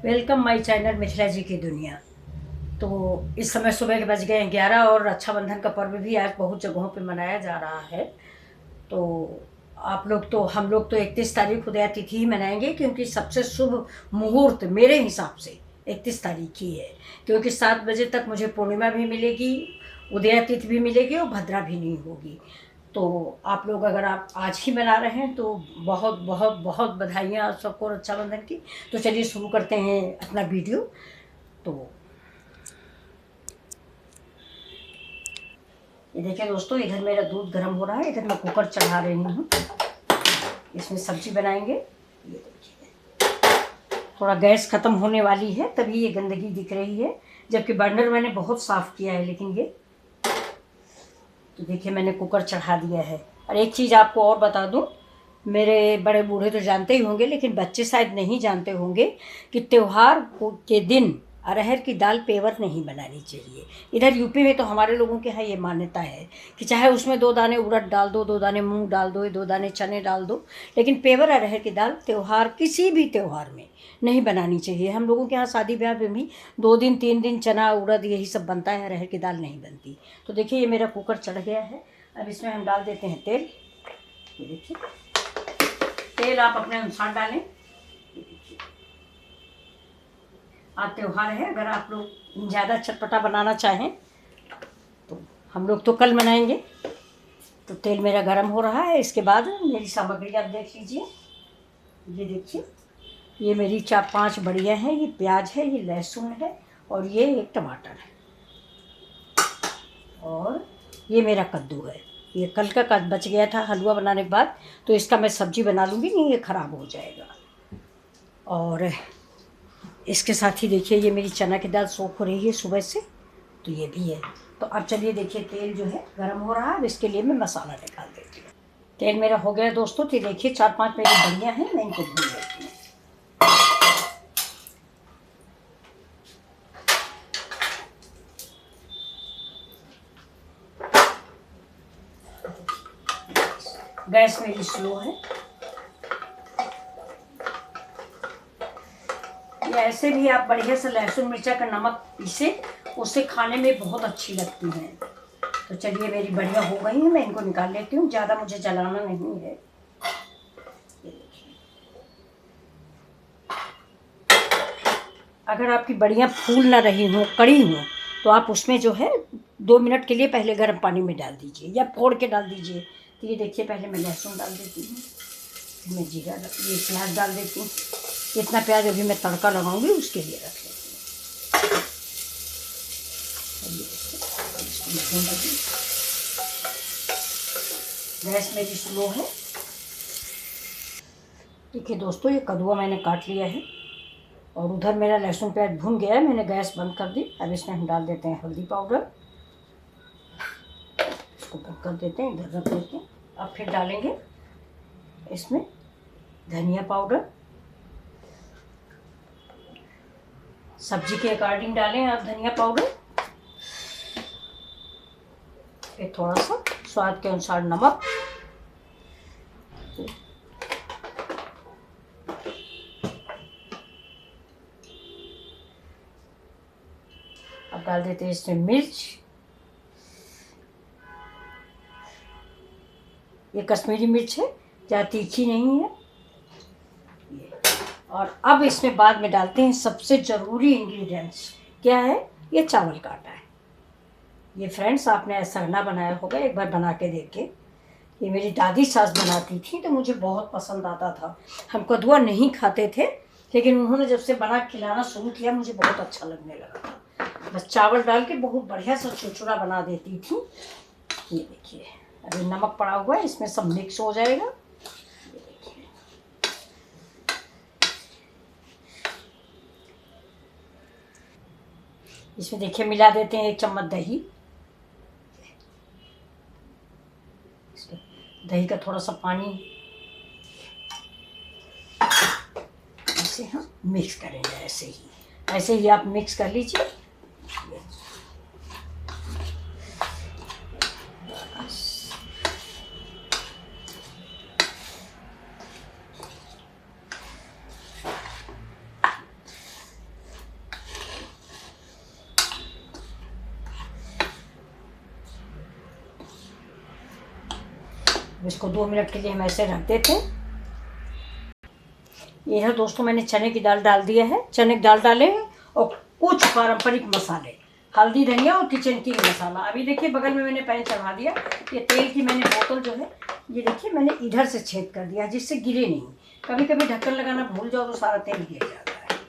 Welcome my channel Mithila जी की दुनिया। तो इस समय सुबह के बज गए 11 और रक्षाबंधन का पर्व भी आज बहुत जगहों पे मनाया जा रहा है। तो आप लोग तो हम लोग तो 31 तारीख उदया तिथि ही मनाएंगे, क्योंकि सबसे शुभ मुहूर्त मेरे हिसाब से 31 तारीख ही है, क्योंकि 7 बजे तक मुझे पूर्णिमा भी मिलेगी, उदया तिथि भी मिलेगी और भद्रा भी नहीं होगी। तो आप लोग अगर आप आज ही मना रहे हैं तो बहुत बहुत बहुत बधाइयाँ आप सबको रक्षाबंधन की। तो चलिए शुरू करते हैं अपना वीडियो। तो ये देखिए दोस्तों, इधर मेरा दूध गर्म हो रहा है, इधर मैं कुकर चढ़ा रही हूँ, इसमें सब्जी बनाएंगे। ये देखिए थोड़ा गैस ख़त्म होने वाली है, तभी ये गंदगी दिख रही है, जबकि बर्नर मैंने बहुत साफ़ किया है। लेकिन ये तो देखिए मैंने कुकर चढ़ा दिया है। और एक चीज़ आपको और बता दूं, मेरे बड़े बूढ़े तो जानते ही होंगे, लेकिन बच्चे शायद नहीं जानते होंगे कि त्यौहार के दिन अरहर की दाल पेवर नहीं बनानी चाहिए। इधर यूपी में तो हमारे लोगों के यहाँ ये मान्यता है कि चाहे उसमें 2 दाने उड़द डाल दो, 2 दाने मूंग डाल दो, 2 दाने चने डाल दो, लेकिन पेवर अरहर की दाल त्यौहार किसी भी त्यौहार में नहीं बनानी चाहिए। हम लोगों के यहाँ शादी ब्याह में भी 2 दिन 3 दिन चना उड़द यही सब बनता है, अरहर की दाल नहीं बनती। तो देखिए ये मेरा कुकर चढ़ गया है। अब इसमें हम डाल देते हैं तेल। ये देखिए तेल आप अपने अनुसार डालें। आज त्यौहार है, अगर आप लोग ज़्यादा चटपटा बनाना चाहें तो हम लोग तो कल बनाएंगे। तो तेल मेरा गर्म हो रहा है। इसके बाद मेरी सामग्री आप देख लीजिए। ये देखिए ये मेरी 4-5 बड़ियाँ हैं, ये प्याज है, ये लहसुन है और ये एक टमाटर है और ये मेरा कद्दू है। ये कल का बच गया था हलवा बनाने के बाद, तो इसका मैं सब्जी बना लूँगी, नहीं ये ख़राब हो जाएगा। और इसके साथ ही देखिए ये मेरी चना की दाल सोख हो रही है सुबह से, तो ये भी है। तो अब चलिए देखिए तेल जो है गर्म हो रहा है। अब इसके लिए मैं मसाला निकाल देती हूँ। तेल मेरा हो गया दोस्तों। तो देखिए 4-5 मेरी बड़ियाँ हैं, मैं इनको भून लेती हूँ। गैस मेरी स्लो है। ये ऐसे भी आप बढ़िया से लहसुन मिर्चा का नमक पीसे, उससे खाने में बहुत अच्छी लगती हैं। तो चलिए मेरी बढ़िया हो गई है, मैं इनको निकाल लेती हूँ, ज़्यादा मुझे जलाना नहीं है। अगर आपकी बढ़िया फूल ना रही हो, कड़ी हो, तो आप उसमें जो है 2 मिनट के लिए पहले गर्म पानी में डाल दीजिए या फोड़ के डाल दीजिए। तो ये देखिए पहले मैं लहसुन डाल देती हूँ, फिर मैं जीरा ये प्याज डाल देती हूँ। इतना प्याज अभी मैं तड़का लगाऊंगी उसके लिए रख लेती हूँ। गैस मेरी स्लो है। देखिए दोस्तों ये कद्दूआ मैंने काट लिया है और उधर मेरा लहसुन प्याज भुन गया है, मैंने गैस बंद कर दी। अब इसमें हम डाल देते हैं हल्दी पाउडर, इसको बंद कर देते हैं, इधर रख देते हैं। अब फिर डालेंगे इसमें धनिया पाउडर, सब्जी के अकॉर्डिंग डालें आप धनिया पाउडर, फिर थोड़ा सा स्वाद के अनुसार नमक, अब डाल देते हैं इसमें मिर्च। ये कश्मीरी मिर्च है, ज़्यादा तीखी नहीं है। और अब इसमें बाद में डालते हैं सबसे ज़रूरी इंग्रेडिएंट्स। क्या है? ये चावल का आटा है। ये फ्रेंड्स आपने ऐसा ना बनाया होगा, एक बार बना के देखें। ये मेरी दादी सास बनाती थी तो मुझे बहुत पसंद आता था। हम कद्दुआ नहीं खाते थे, लेकिन उन्होंने जब से बना खिलाना शुरू किया मुझे बहुत अच्छा लगने लगा था। बस चावल डाल के बहुत बढ़िया सा चुरचुरा बना देती थी। ये देखिए अभी नमक पड़ा हुआ है, इसमें सब मिक्स हो जाएगा। ये देखिए इसमें देखिए मिला देते हैं 1 चम्मच दही। दही का थोड़ा सा पानी इसे हम मिक्स करेंगे। ऐसे ही आप मिक्स कर लीजिए। अब इसको 2 मिनट के लिए हम ऐसे रख देते हैं। ये है दोस्तों, मैंने चने की दाल डाल दिया है, चने की दाल डाले हैं और कुछ पारंपरिक मसाले, हल्दी, धनिया और किचन किंग मसाला। अभी देखिए बगल में मैंने पैन चढ़ा दिया। ये तेल की मैंने बोतल जो है, ये देखिए मैंने इधर से छेद कर दिया जिससे गिरे नहीं। कभी कभी ढक्कन लगाना भूल जाओ तो सारा तेल गिर जाता है,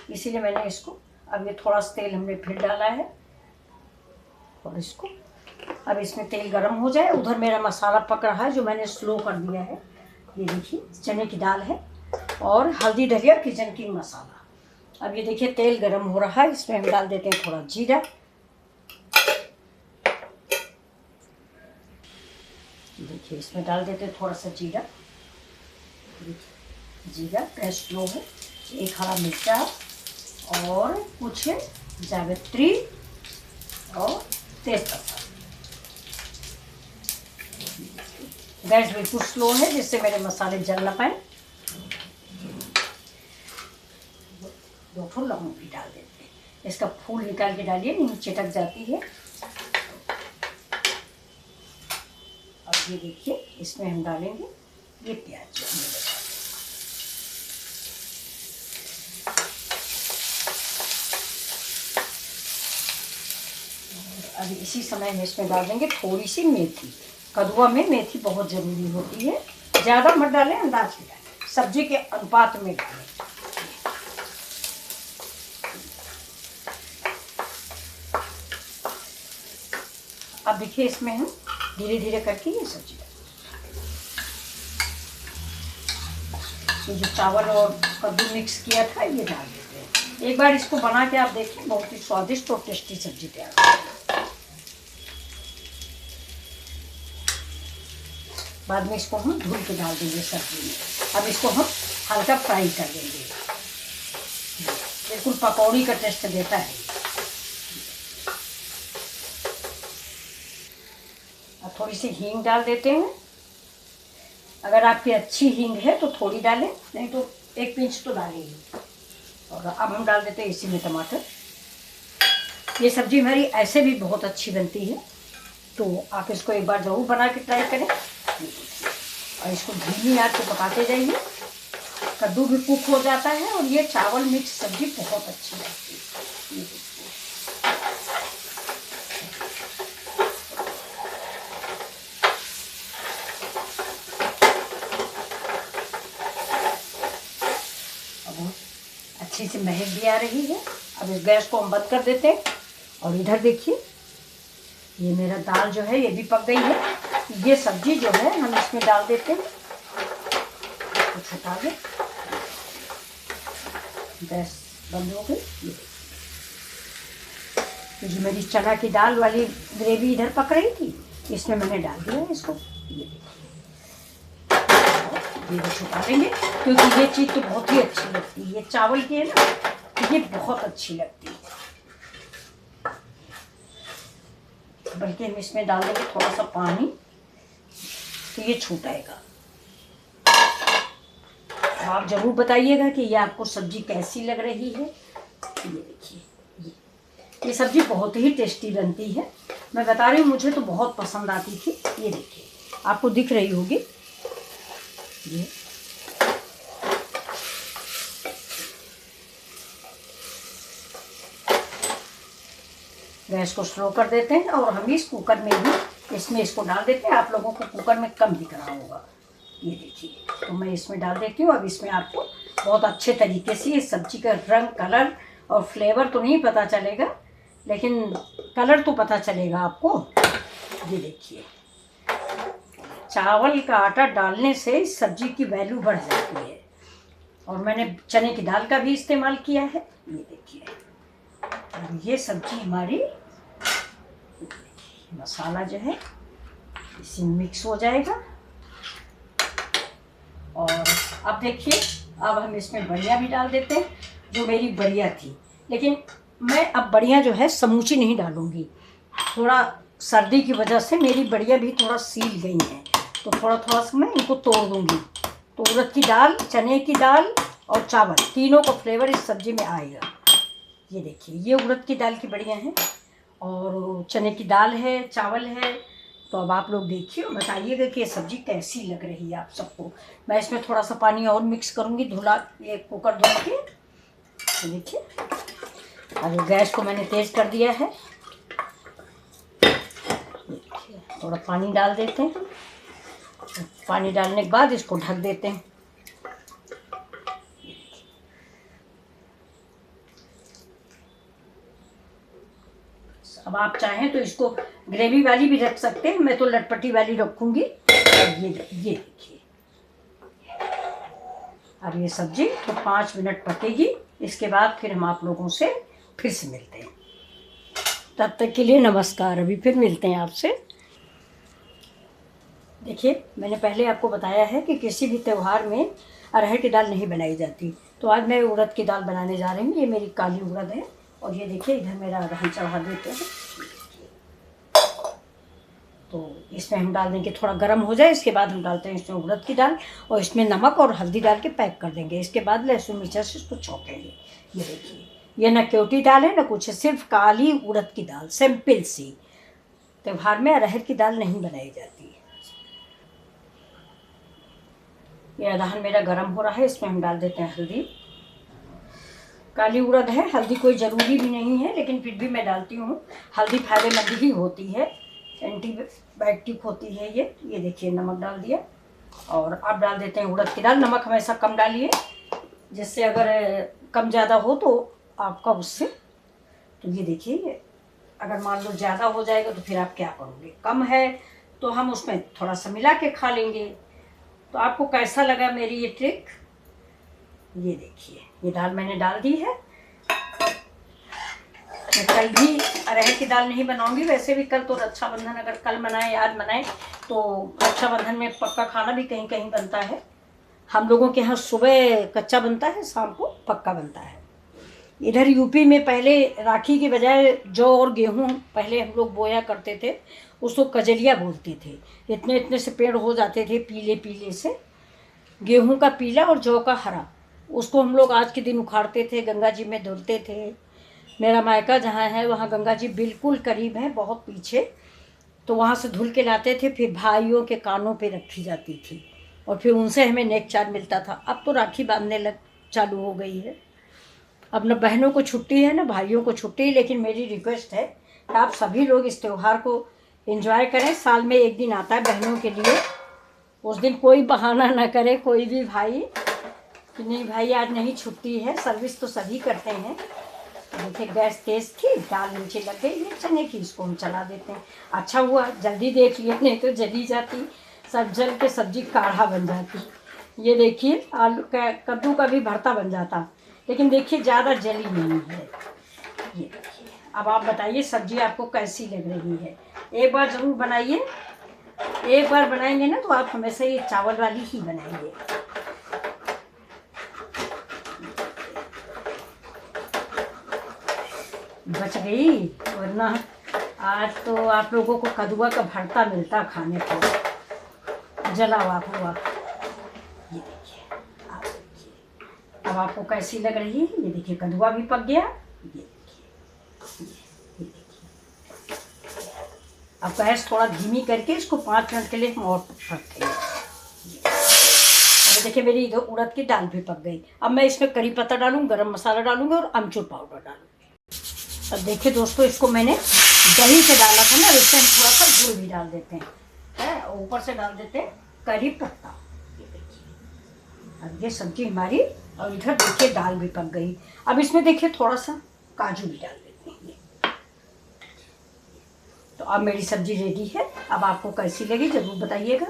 इसीलिए मैंने इसको, अब ये थोड़ा सा तेल हमने फिर डाला है और इसको, अब इसमें तेल गर्म हो जाए। उधर मेरा मसाला पक रहा है जो मैंने स्लो कर दिया है। ये देखिए चने की दाल है और हल्दी, धनिया, किचन किंग मसाला। अब ये देखिए तेल गर्म हो रहा है, इसमें हम डाल देते हैं थोड़ा जीरा। देखिए इसमें डाल देते हैं थोड़ा सा जीरा। जीरा, गैस स्लो है। एक हरा मिर्चा और कुछ जावित्री और तेजपत्ता। गैस बिल्कुल स्लो है जिससे मेरे मसाले जल ना पाए। 2 लौंग भी डाल देते हैं, इसका फूल निकाल के डालिए, नहीं चिटक जाती है। अब ये देखिए इसमें हम डालेंगे ये प्याज जो हमने लगाया। अब इसी समय हम इसमें डाल देंगे थोड़ी सी मेथी। कद्दुआ में मेथी बहुत ज़रूरी होती है, ज़्यादा मत डालें, अंदाज में डालें, सब्जी के अनुपात में डालें। अब देखिए इसमें हम धीरे धीरे करके ये सब्जी डालें। ये जो चावल और कद्दू मिक्स किया था ये डाल देते हैं। एक बार इसको बना के आप देखिए, बहुत ही स्वादिष्ट और टेस्टी सब्जी तैयार होगी। बाद में इसको हम धुल के डाल देंगे सब्जी में। अब इसको हम हल्का फ्राई कर देंगे, बिल्कुल पकौड़ी का टेस्ट देता है। अब थोड़ी सी हींग डाल देते हैं। अगर आपकी अच्छी हींग है तो थोड़ी डालें, नहीं तो 1 पिंच तो डालेंगे। और अब हम डाल देते हैं इसी में टमाटर। ये सब्जी हमारी ऐसे भी बहुत अच्छी बनती है, तो आप इसको एक बार ज़रूर बना के ट्राई करें। और इसको धीमी आंच पे पकाते जाइए, कद्दू भी कुक हो जाता है और ये चावल मिक्स सब्जी बहुत अच्छी लगती है। अब अच्छी सी महक भी आ रही है। अब इस गैस को हम बंद कर देते हैं। और इधर देखिए ये मेरा दाल जो है ये भी पक गई है। ये सब्जी जो है हम इसमें डाल देते हैं, कुछ हटा दें। गैस बंद हो गई। ये जो मेरी चना की दाल वाली ग्रेवी इधर पक रही थी, इसमें मैंने डाल दिया इसको। ये भी छुपा देंगे क्योंकि ये चीज़ तो बहुत ही अच्छी लगती है। ये चावल की है ना, ये बहुत अच्छी लगती है। बल्कि हम इसमें डाल देंगे थोड़ा सा पानी, तो ये छूटेगा। आप ज़रूर बताइएगा कि ये आपको सब्जी कैसी लग रही है। ये देखिए ये सब्जी बहुत ही टेस्टी बनती है। मैं बता रही हूँ, मुझे तो बहुत पसंद आती थी। ये देखिए आपको दिख रही होगी ये। गैस को स्लो कर देते हैं और हम इस कुकर में ही इसमें इसको डाल देते हैं। आप लोगों को कुकर में कम दिख रहा होगा, ये देखिए। तो मैं इसमें डाल देती हूँ। अब इसमें आपको बहुत अच्छे तरीके से इस सब्जी का रंग, कलर और फ्लेवर तो नहीं पता चलेगा, लेकिन कलर तो पता चलेगा आपको। ये देखिए चावल का आटा डालने से इस सब्जी की वैल्यू बढ़ जाती है। और मैंने चने की दाल का भी इस्तेमाल किया है। ये देखिए ये सब्जी हमारी, मसाला जो है इसी मिक्स हो जाएगा। और अब देखिए अब हम इसमें बड़ियाँ भी डाल देते हैं, जो मेरी बड़ियाँ थी। लेकिन मैं अब बड़ियाँ जो है समूची नहीं डालूँगी, थोड़ा सर्दी की वजह से मेरी बड़ियाँ भी थोड़ा सील गई हैं, तो थोड़ा थोड़ा सा मैं इनको तोड़ दूँगी। तो उड़द की दाल, चने की दाल और चावल तीनों का फ्लेवर इस सब्ज़ी में आएगा। ये देखिए ये उड़द की दाल की बड़ियाँ हैं और चने की दाल है, चावल है, तो अब आप लोग देखिए और बताइएगा कि ये सब्ज़ी कैसी लग रही है आप सबको। मैं इसमें थोड़ा सा पानी और मिक्स करूँगी, धुला ये कुकर धो के। तो देखिए अब गैस को मैंने तेज़ कर दिया है। देखिए थोड़ा पानी डाल देते हैं, पानी डालने के बाद इसको ढक देते हैं। अब आप चाहें तो इसको ग्रेवी वाली भी रख सकते हैं, मैं तो लटपटी वाली रखूँगी। और ये देखिए अब ये सब्ज़ी तो 5 मिनट पकेगी, इसके बाद फिर हम आप लोगों से फिर से मिलते हैं। तब तक के लिए नमस्कार, अभी फिर मिलते हैं आपसे। देखिए मैंने पहले आपको बताया है कि किसी भी त्यौहार में अरहर की दाल नहीं बनाई जाती, तो आज मैं उड़द की दाल बनाने जा रही हूँ। ये मेरी काली उड़द है और ये देखिए इधर मेरा अरहर चढ़ा देते हैं। तो इसमें हम डाल देंगे, थोड़ा गर्म हो जाए इसके बाद हम डालते हैं इसमें उड़द की दाल और इसमें नमक और हल्दी डाल के पैक कर देंगे। इसके बाद लहसुन मिर्चा से इसको छौंकेंगे। ये देखिए ये ना क्योटी दाल है ना कुछ है, सिर्फ काली उड़द की दाल, सिंपल सी। त्योहार में अरहर की दाल नहीं बनाई जाती है। ये अदहन मेरा गर्म हो रहा है, इसमें हम डाल देते हैं हल्दी। काली उड़द है, हल्दी कोई ज़रूरी भी नहीं है, लेकिन फिर भी मैं डालती हूँ। हल्दी फायदेमंद ही होती है, एंटीबायोटिक होती है ये देखिए नमक डाल दिया। और अब डाल देते हैं उड़द की दाल। नमक हमेशा कम डालिए, जिससे अगर कम ज़्यादा हो तो आपका उससे, तो ये देखिए अगर मान लो ज़्यादा हो जाएगा तो फिर आप क्या करोगे। कम है तो हम उसमें थोड़ा सा मिला के खा लेंगे। तो आपको कैसा लगा मेरी ये ट्रिक? ये देखिए ये दाल मैंने डाल दी है। मैं कल भी अरहर की दाल नहीं बनाऊंगी, वैसे भी कल तो रक्षाबंधन, अगर कल मनाएं आज मनाएं तो रक्षाबंधन में पक्का खाना भी कहीं कहीं बनता है। हम लोगों के यहाँ सुबह कच्चा बनता है, शाम को पक्का बनता है। इधर यूपी में पहले राखी के बजाय जौ और गेहूँ पहले हम लोग बोया करते थे, उसको कजलिया बोलते थे। इतने इतने से पेड़ हो जाते थे पीले पीले से, गेहूं का पीला और जौ का हरा। उसको हम लोग आज के दिन उखाड़ते थे, गंगा जी में धुलते थे। मेरा मायका जहाँ है वहाँ गंगा जी बिल्कुल करीब है, बहुत पीछे। तो वहाँ से धुल के लाते थे, फिर भाइयों के कानों पे रखी जाती थी और फिर उनसे हमें नेक चार मिलता था। अब तो राखी बांधने चालू हो गई है। अब न बहनों को छुट्टी है न भाइयों को छुट्टी, लेकिन मेरी रिक्वेस्ट है कि आप सभी लोग इस त्यौहार को एंजॉय करें। साल में एक दिन आता है बहनों के लिए, उस दिन कोई बहाना ना करे कोई भी भाई कि नहीं भाई आज नहीं छुट्टी है। सर्विस तो सभी करते हैं। देखिए गैस तेज़ थी, दाल नीचे लग गई है चने की, इसको हम चला देते हैं। अच्छा हुआ जल्दी देख लिया, नहीं तो जली जाती, सब जल के सब्जी काढ़ा बन जाती। ये देखिए आलू का कद्दू का भी भरता बन जाता, लेकिन देखिए ज़्यादा जली नहीं है। ये देखिए अब आप बताइए सब्जी आपको कैसी लग रही है। एक बार ज़रूर बनाइए, एक बार बनाएंगे ना तो आप हमेशा ये चावल वाली ही बनाएंगे। बच गई, वरना आज तो आप लोगों को कद्दुआ का भरता मिलता खाने को, जला हुआ। ये देखिए आप देखिए अब आपको कैसी लग रही है। ये देखिए कद्दुआ भी पक गया। ये देखिए अब गैस थोड़ा धीमी करके इसको 5 मिनट के लिए हम और रखेंगे। अब देखिए मेरी इधर उड़द की दाल भी पक गई। अब मैं इसमें करी पत्ता डालूँ, गरम मसाला डालूँगी और अमचूर पाउडर डालूँगी। अब देखिए दोस्तों इसको मैंने दही से डाला था ना, इससे हम थोड़ा सा गुड़ भी डाल देते हैं, ऊपर से डाल देते हैं करी पत्ता। ये देखिए अब ये सब्जी हमारी, और इधर देखिए दाल भी पक गई। अब इसमें देखिए थोड़ा सा काजू भी डाल देते हैं। तो अब मेरी सब्जी रेडी है। अब आपको कैसी लगी ज़रूर बताइएगा।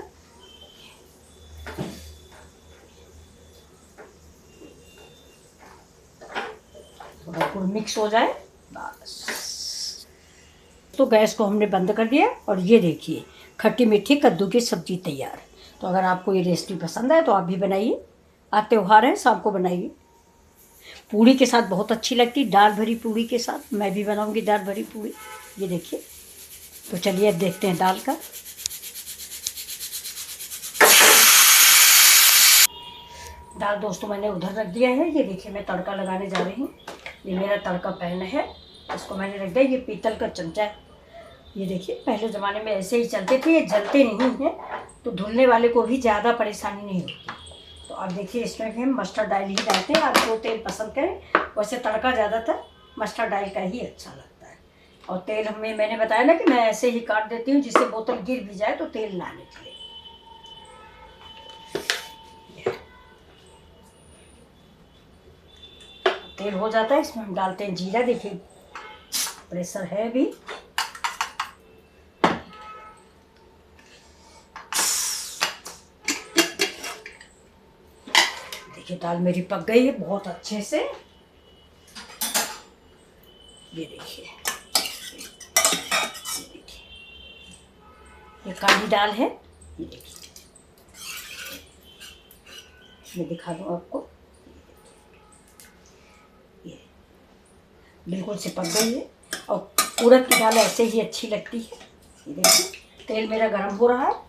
थोड़ा गुड़ मिक्स हो जाए बस। तो गैस को हमने बंद कर दिया और ये देखिए खट्टी मीठी कद्दू की सब्ज़ी तैयार। तो अगर आपको ये रेसिपी पसंद आए तो आप भी बनाइए। आज त्यौहार है, शाम को बनाइए। पूड़ी के साथ बहुत अच्छी लगती, दाल भरी पूड़ी के साथ। मैं भी बनाऊंगी दाल भरी पूड़ी। ये देखिए, तो चलिए अब देखते हैं दाल का। दाल दोस्तों मैंने उधर रख दिया है। ये देखिए मैं तड़का लगाने जा रही हूँ। ये मेरा तड़का पैन है, इसको मैंने रख दिया। ये पीतल का चमचा है, ये देखिए, पहले ज़माने में ऐसे ही चलते थे, ये जलते नहीं हैं, तो धुलने वाले को भी ज़्यादा परेशानी नहीं होती। तो अब देखिए, इसमें भी हम मस्टर्ड ऑयल ही डालते हैं। आप जो तेल पसंद करें, वैसे तड़का ज़्यादातर मस्टर्ड ऑयल का ही अच्छा लगता है। और तेल मैंने बताया ना कि मैं ऐसे ही काट देती हूँ, जिससे बोतल गिर भी जाए तो तेल ना निकले। तेल हो जाता है, इसमें हम डालते हैं जीरा। देखिए, प्रेशर है अभी। देखिए, दाल मेरी पक गई है बहुत अच्छे से। ये देखिए, ये काली दाल है। ये देखिए, मैं दिखा दूँ आपको। ये बिल्कुल से पक गई है। और उड़द की दाल ऐसे ही अच्छी लगती है। ये देखिए, तेल मेरा गर्म हो रहा है।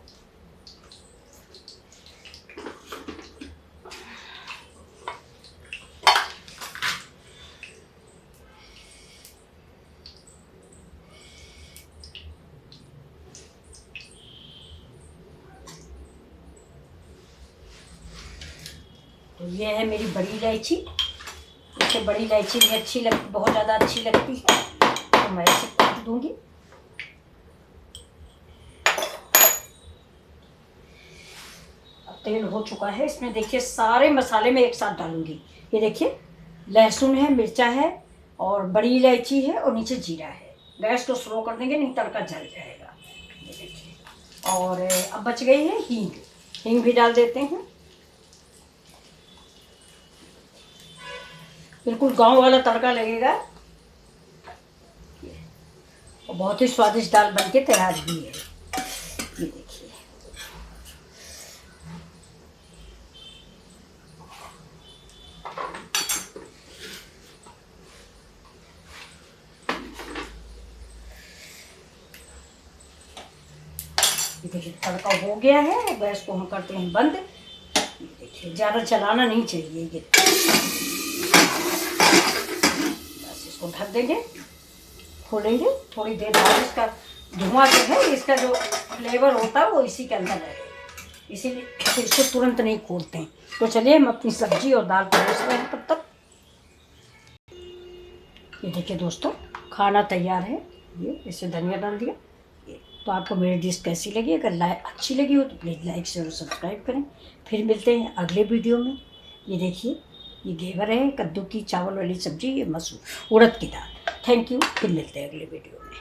तो ये है मेरी बड़ी इलायची। इसे बड़ी इलायची भी अच्छी लगती, बहुत ज़्यादा अच्छी लगती है, तो मैं इसे काट दूंगी। अब तेल हो चुका है, इसमें देखिए सारे मसाले मैं एक साथ डालूंगी। ये देखिए, लहसुन है, मिर्चा है, और बड़ी इलायची है, और नीचे जीरा है। गैस को स्लो कर देंगे, नहीं तड़का जल जाएगा। ये देखिए, और अब बच गई है हींग। हींग भी डाल देते हैं। बिल्कुल गांव वाला तड़का लगेगा, और बहुत ही स्वादिष्ट दाल बनके तैयार भी है। ये देखिए, ये देखिए, तड़का हो गया है। गैस को हम करते हैं बंद। ये देखिए, ज़्यादा चलाना नहीं चाहिए। ये बस इसको ढक देंगे, खोलेंगे। थोड़ी देर बाद इसका धुआं जो है, इसका जो फ्लेवर होता है वो इसी के अंदर है, इसीलिए इसको तुरंत नहीं खोलते हैं। तो चलिए, हम अपनी सब्जी और दाल परोस रहे हैं तब तक। ये देखिए दोस्तों, खाना तैयार है। ये इसे धनिया डाल दिया। ये तो आपको मेरी डिश कैसी लगी? अगर अच्छी लगी हो तो प्लीज़ लाइक शेयर और सब्सक्राइब करें। फिर मिलते हैं अगले वीडियो में। ये देखिए, ये घेवर है, कद्दू की चावल वाली सब्जी, ये मसूर उड़द की दाल। Thank you. फिर मिलते हैं अगले वीडियो में।